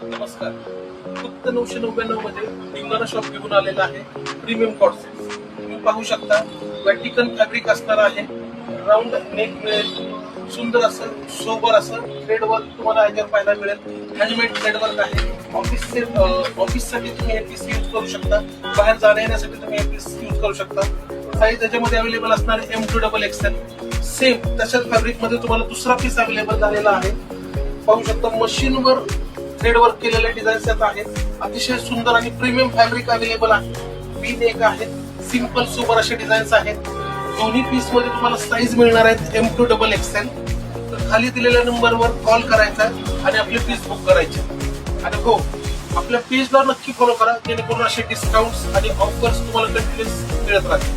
नमस्कार. फक्त 999 मध्ये धिंगाणा शॉप घेऊन आलेला आहे प्रीमियम कॉर्सेट. तुम्ही पाहू शकता व्हॅटिकन फॅब्रिक असणार आहे. राऊंड नेक मिळेल, सुंदर असं सोबर असं थ्रेड वर्क तुम्हाला याच्यावर पाहायला मिळेल. हँडमेड थ्रेड वर्क आहे. ऑफिससाठी तुम्ही हे पीस यूज करू शकता. बाहेर जाण्या येण्यासाठी तुम्ही हे पीस यूज करू शकता. साईज याच्यामध्ये अवेलेबल असणार आहे M2XL. सेम तशाच फॅब्रिक मध्ये तुम्हाला दुसरा पीस अवेलेबल झालेला आहे. पाहू शकता मशीनवर थ्रेड वर्क केलेले डिझाईन्स येत आहेत. अतिशय सुंदर आणि प्रीमियम फॅब्रिक अवेलेबल आहे. वी नेक आहेत, सिंपल सुपर असे डिझाईन्स आहेत. दोन्ही पीस मध्ये तुम्हाला साईज मिळणार आहेत M2XL. तर खाली दिलेल्या नंबरवर कॉल करायचा आणि आपले पीस बुक करायचे. आणि हो, आपल्या पेजला नक्की फॉलो करा जेणेकरून असे डिस्काउंट्स आणि ऑफर्स तुम्हाला कंटिन्यूअस मिळत राहतील.